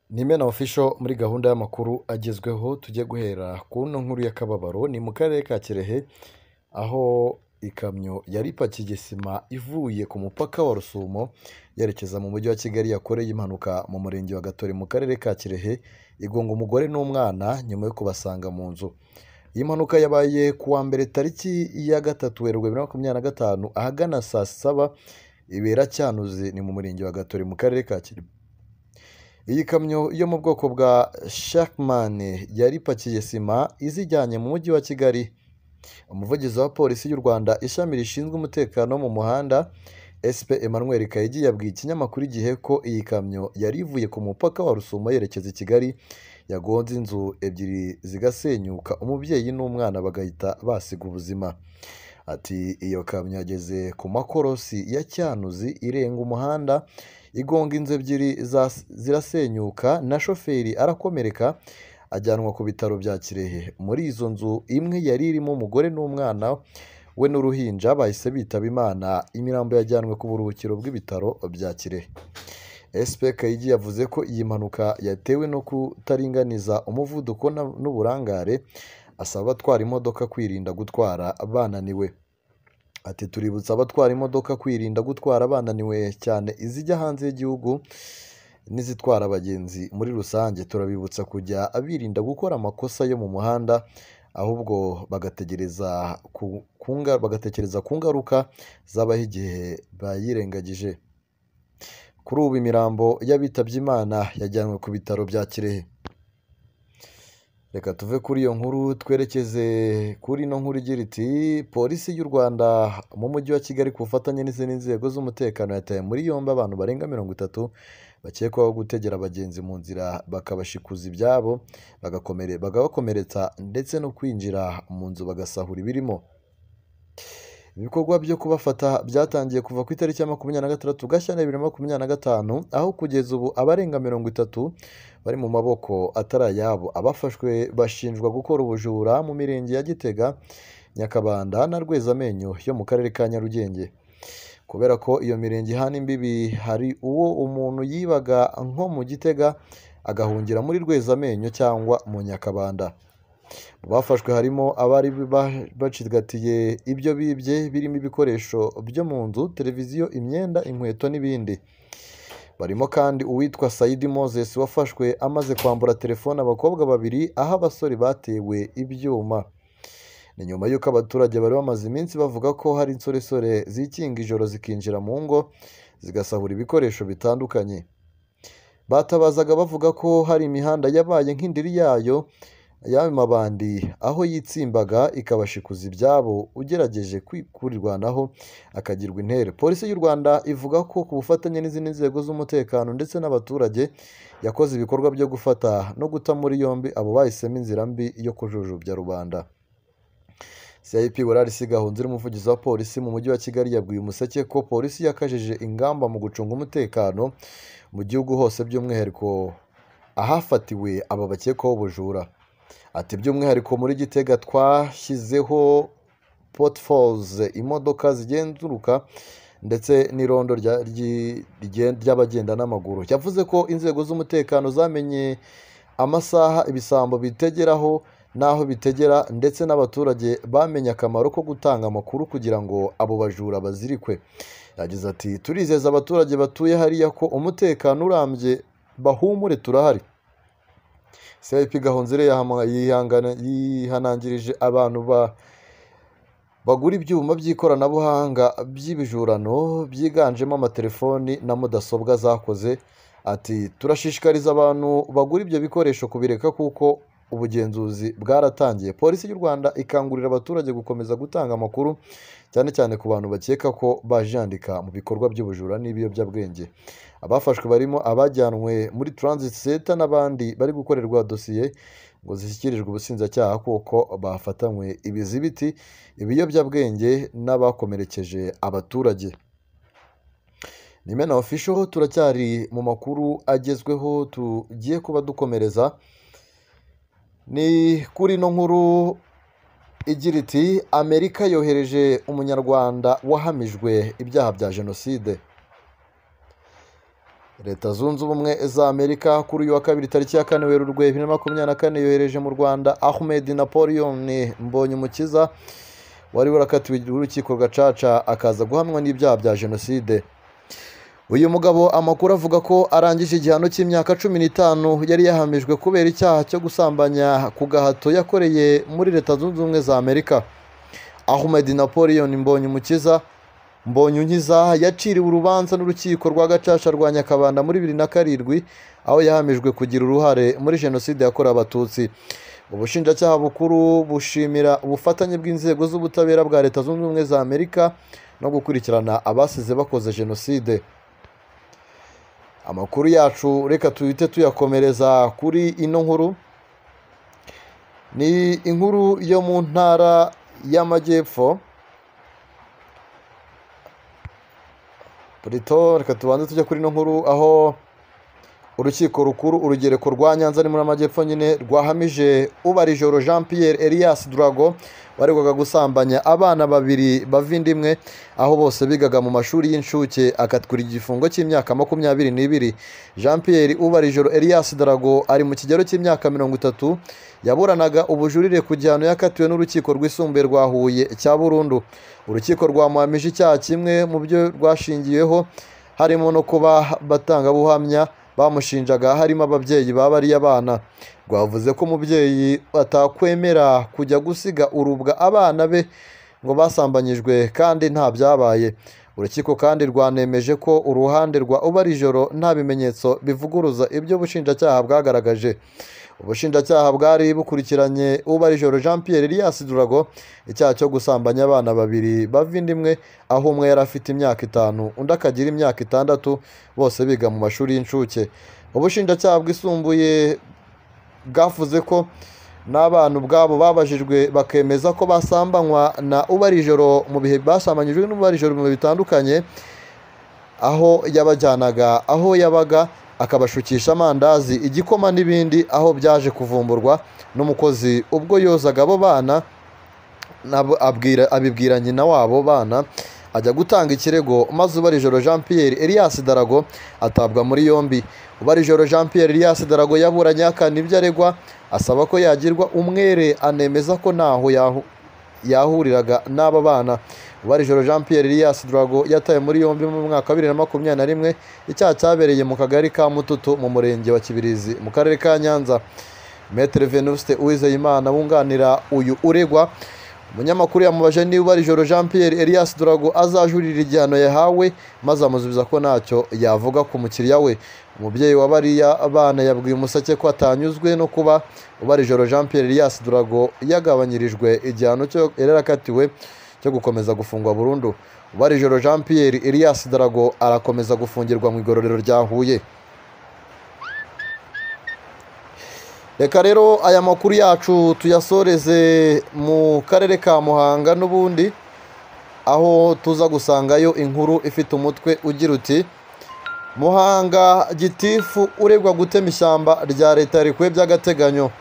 Ni Mena Official muri gahunda y'amakuru agezweho tujye guhera ku nto nkuru y'akababaro ni mu karere ka Kirehe aho ikamyo yari ipakiye sima ivuye ku mupaka wa Rusumo yerekeza mu mujyi wa Kigali yakoreye impanuka mu murenge wa Gatore mu karere ka Kirehe igonga umugore n'umwana nyuma yo kubasanga mu nzu. Iyi mpanuka yabaye ku wa mbere tariki ya 3 Werurwe 2025 ahagana saa 7 ibera Cyanuzi ni mu murenge wa Gatore mu karere ka Kirehe. Iyi kamyo yo mu bwoko bwa Sharkman yari ipakiye sima izijyanye mu mujyi wa Kigali. Umuvugizi wa polisi y'u Rwanda ishami rishinzwe umutekano mu muhanda SP Emmanuel Kayigi yabwiye ikinyamakuru Igihe ko iyi kamyo yari ivuye ku mupaka wa Rusumo yerekeza i Kigali yagonze inzu ebyiri zigasenyuka umubyeyi n'umwana bagahita basiga ubuzima. Ati iyo kamyo yageze ku makorosi ya Cyanuzi irenga umuhanda igonga inzu ebyiri zirasenyuka na shoferi arakomereka ajyanwa ku bitaro bya Kirehe. Muri izo nzu imwe yari irimo umugore n'umwana we n'uruhinja bahise bitaba Imana, imirambo yajyanwe ku buruhukiro bw'ibitaro bya Kirehe. SP Kayigi yavuze ko iyi mpanuka yatewe no kutaringaniza umuvuduko n'uburangare, asaba abatwara imodoka kwirinda gutwara bananiwe. Ati tuributsa abatwara imodoka kwirinda gutwara bananiwe cyane izijya hanze y'igihugu n'izitwara abagenzi muri rusange. Turabibutsa kujya birinda gukora amakosa yo mu muhanda ahubwo bagatekereza ku ngaruka zabaho igihe bayirengagije. Kuri ubu imirambo y'abitabye Imana yajyanwe ku bitaro bya Kirehe. Reka tuve kuri iyo nkuru twerekeze kuri ino nkuru igira iti polisi y'u Rwanda mu mujyi wa Kigali ku bufatanye n'izindi nzego z'umutekano yataye muri yombi abantu barenga 30 bakekwaho gutegera abagenzi mu nzira bakabashikuza ibyabo bagakomeretsa ndetse no kwinjira mu nzu bagasahura ibirimo. Ibikorwa byo kubafata byatangiye kuva ku itariki ya 26 Gashyantare 2025 aho kugeza ubu abarenga 30 bari mu maboko atari ayabo. Abafashwe bashinjwa gukora ubujura mu mirenge ya Gitega, Nyakabanda na Rwezamenyo yo mu karere ka Nyarugenge. Kubera ko iyo mirenge ihana imbibi hari uwo umuntu yibaga nko mu Gitega agahungira muri Rwezamenyo cyangwa mu Nyakabanda. Mu bafashwe harimo abari bacigatiye ibyo bibye birimo ibikoresho byo mu nzu, televiziyo, imyenda, inkweto n'ibindi. Barimo kandi uwitwa Saidi Moses wafashwe amaze kwambura telefone abakobwa babiri aho abasore batewe ibyuma. Ni nyuma y'uko abaturage bari bamaze iminsi bavuga ko hari insoresore zikinga ijoro zikinjira mu ngo zigasahura ibikoresho bitandukanye. Batabazaga bavuga ko hari imihanda yabaye nk'indiri yayo y'ayo mabandi aho yitsimbaga ikabashikuza ibyabo ugerageje kurirwanaho akagirwa intere. Polisi y'u Rwanda ivuga ko ku bufatanye n'izindi nzego z'umutekano ndetse n'abaturage yakoze ibikorwa byo gufata no guta muri yombi abo bahisemo inzira mbi yo kujujubya rubanda. CIP Burarisi Gahunzira umuvugizi wa polisi mu mujyi wa Kigali yabwiye Umuseke ko polisi yakajije ingamba mu gucunga umutekano mu gihugu hose by'umwihariko ahafatiwe aba bakekwaho ubujura. Ati by'umwihariko muri Gitega twashyizeho potholes, imodoka zigenzuruka ndetse n'irondo ry'abagenda n'amaguru. Yavuze ko inzego z'umutekano zamenye amasaha ibisambo bitegeraho n'aho bitegera ndetse n'abaturage bamenye akamaro ko gutanga amakuru kugira ngo abo bajura bazirikwe. Yagize ati turizeza abaturage batuye hariya ko umutekano urambye, bahumure turahari. CIP Gahunzire yihanangirije abantu bagura ibyuma by'ikoranabuhanga by'ibijurano byiganjemo amatelefoni na mudasobwa zakoze. Ati turashishikariza abantu bagura ibyo bikoresho kubireka kuko ubugenzuzi bwaratangiye. Polisi y'u Rwanda ikangurira abaturage gukomeza gutanga amakuru cyane cyane ku bantu bakeka ko bajandika mu bikorwa by'ubujura n'ibiyobyabwenge. Abafashwe barimo abajyanwe muri transit center n'abandi bari gukorerwa dosiye ngo zishyikirijwe ubushinjacyaha kuko bafatanywe ibizibiti, ibiyobyabwenge n'abakomerekeje abaturage. Ni Mena Official turacyari mu makuru agezweho tugiye kuba dukomereza. Ni kuri no nkuru igira iti Amerika yohereje umunyarwanda wahamijwe ibyaha bya jenoside. Leta zunze ubumwe za Amerika kuri uyu wa kabiri tariki ya 4 Werurwe 2024 yohereje mu Rwanda Ahmed Napoleon Mbonyumukiza wari warakatiwe urukiko gacaca akaza guhamwa n'ibyaha bya jenoside. Uyu mugabo amakuru avuga ko arangije igihano cy'imyaka 15 yari yahamijwe kubera icyaha cyo gusambanya ku gahato yakoreye muri Leta zunze ubumwe za Amerika. Ahmed Napoleon Mbonyunkiza yaciriwe urubanza n'urukiko rwa gacaca rwa Nyakabanda muri 2007 aho yahamijwe kugira uruhare muri jenoside yakorewe Abatutsi. Ubushinjacyaha bukuru bushimira ubufatanye bw'inzego z'ubutabera bwa Leta zunze ubumwe za Amerika no gukurikirana abasize bakoze jenoside. Amakuru yacu reka tuhite tuyakomereza kuri ino nkuru. Ni inkuru yo mu ntara y'Amajyepfo. Reka tubanze tujya kuri ino nkuru aho urukiko rukuru urugereko rwa Nyanza ni muri Amajyepfo nyine rwahamije Ubarijoro Jean Pierre Elias Drago baregwaga gusambanya abana babiri bavindimwe aho bose bigaga mu mashuri y'incuke akatwira igifungo cy'imyaka 22. Jean Pierre Ubarijoro Elias Drago ari mu kigero cy'imyaka 30 yaburanaga ubujurire ku gihano yakatiwe n'urukiko rwisumbuye rwa Huye cya burundu. Urukiko rwamuhamije icyaha kimwe mu byo rwashingiyeho harimo no kuba batangabuhamya bamushinjaga harimo ababyeyi babariye abana. Rwavuze ko umubyeyi atakwemera kujya gusiga urubwa abana be ngo basambanyijwe kandi nta byabaye. Urukiko kandi rwanemeje ko uruhande rwa Ubarijoro nta bimenyetso bivuguruza ibyo bushinjacyaha bwagaragaje. Ubushinjacyaha bwari bukurikiranye Ubarijoro Jean Pierre Elias Drago icyaha cyo gusambanya abana babiri bavindimwe aho umwe yari afite imyaka 5 undi akagira imyaka 6 bose biga mu mashuri y'incuke. Ubushinjacyaha bwisumbuye bwavuze ko n'abana ubwabo babajijwe bakemeza ko basambanywa na Ubarijoro mu bihe basambanyijwe n'Ubarijoro mu bihe bitandukanye aho yabajyanaga aho yabaga akabashukisha amandazi igikoma n'ibindi aho byaje kuvumburwa n'umukozi ubwo yozaga abo bana abibwira nyina wabo bana ajya gutanga ikirego maze Ubarijoro Jean Pierre Elias Drago atabwa muri yombi. Ubarijoro Jean Pierre Elias Drago yaburanye akana ibyo aregwa asaba ko yagirwa umwere anemeza ko naho yahuriraga n'aba bana. Ubarijoro Jean Pierre Elias Drago yataye muri yombi mu mwaka 2021 icyaha cyabereye mu kagari ka Mututu mu murenge wa Kibirizi mu karere ka Nyanza. Maître Venuste Uwizeyimana wunganira uyu uregwa umunyamakuru yamubaje niba Ubarijoro Jean Pierre Elias Drago azajurira igihano yahawe maze amuzubiza ko ntacyo yavuga ku mukiriya we. Umubyeyi wabariya abana yabwiye Umuseke ko atanyuzwe no kuba Ubarijoro Jean Pierre Elias Drago yagabanyirijwe igihano cyo yarakatiwe cyo gukomeza gufungwa burundu. Ubarijoro Jean Pierre Elias Drago arakomeza gufungirwa mu igororero rya Huye. Reka rero aya makuru yacu tuyasoreze mu karere ka Muhanga n'ubundi aho tuza gusangayo inkuru ifite umutwe ugira uti Muhanga gitifu uregwa gutema ishyamba rya leta rikwe by'agateganyo.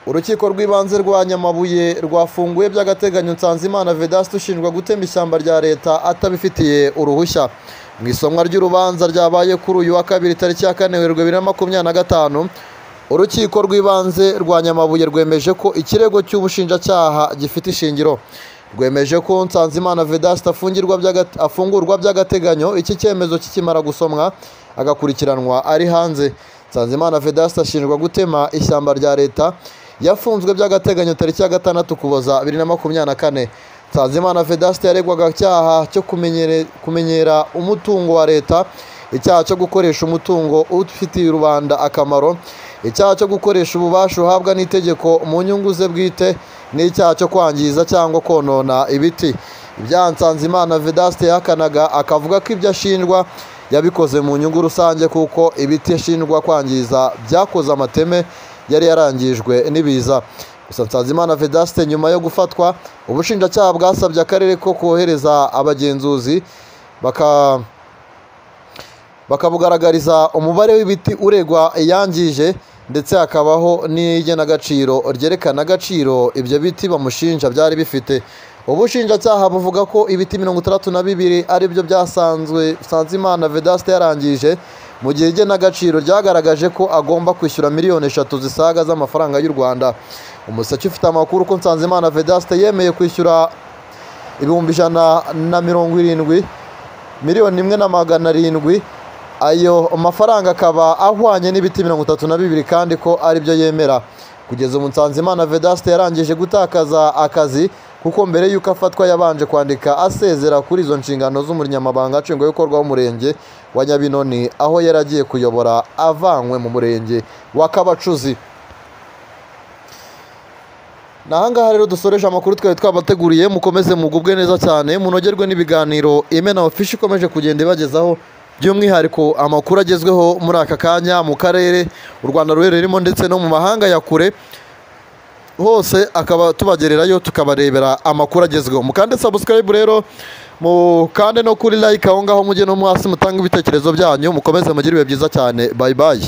Urukiko rw'ibanze rwa Nyamabuye rwafunguye by'agateganyo Nsanzimana Vedaste ushinjwa gutema ishyamba rya leta atabifitiye uruhushya. Mu isomwa ry'urubanza ryabaye kuri uyu wa kabiri tariki ya 4 Werurwe 2025 urukiko rw'ibanze rwa Nyamabuye rwemeje ko ikirego cy'ubushinjacyaha gifite ishingiro. Rwemeje ko Nsanzimana Vedaste afungurwa by'agateganyo iki cyemezo kikimara gusomwa agakurikiranwa ari hanze. Nsanzimana Vedaste ashinjwa gutema ishyamba rya leta yafunzwe by'agateganyo tariki ya 6 Ukuboza 2024. Nsanzimana Vedaste yaregwaga icyaha cyo kumenyera umutungo wa leta, icyaha cyo gukoresha umutungo ufitiye rubanda akamaro, icyaha cyo gukoresha ububasha uhabwa n'itegeko mu nyungu ze bwite, n'icyaha cyo kwangiza cyangwa konona ibiti. Ibyaha Nsanzimana Vedaste yakanaga akavuga ko ibyo ashinjwa yabikoze mu nyungu rusange kuko ibiti ashinjwa kwangiza byakoze amateme yari yarangijwe n'ibiza. Gusa Nsanzimana Vedaste nyuma yo gufatwa ubushinjacyaha bwasabye akarere ko kohereza abagenzuzi bakabugaragariza umubare w'ibiti uregwa yangije ndetse hakabaho n'igenagaciro ryerekana agaciro ibyo biti bamushinja byari bifite. ubushinjacyaha buvuga ko ibiti 62 ari byo byasanzwe Nsanzimana Vedaste yarangije mu gihe igenagaciro ryagaragaje ko agomba kwishyura miliyoni 3 zisaga z'amafaranga y'u Rwanda. Umuseke ufite amakuru ko Nsanzimana Vedaste yemeye kwishyura ibihumbi 170 miliyoni 1,700 ayo mafaranga akaba ahwanye n'ibiti 32 kandi ko ari byo yemera. Kugeza ubu Nsanzimana Vedaste yarangije gutakaza akazi kuko mbere yuko afatwa yabanje kwandika asezera kuri izo nshingano z'umunyamabanga nshingwabikorwa w'umurenge wa Nyabinoni aho yaragiye kuyobora avanywe mu murenge wa Kabacuzi. Nahangaha rero dusoreje amakuru twari twabateguriye. Mukomeze mugubwe neza cyane, munogerwe n'ibiganiro Imena Official ikomeje kugenda ibagezaho, by'umwihariko amakuru agezweho muri aka kanya mu karere u Rwanda ruherereyemo ndetse no mu mahanga ya kure hose, akaba tubagererayo tukabarebera amakuru agezweho. Mukande subscribe rero, mukande no kuri like aho ngaho, mujye no hasi mutanga ibitekerezo byanyu. Mukomeze mugire ibihe byiza cyane, bye bye.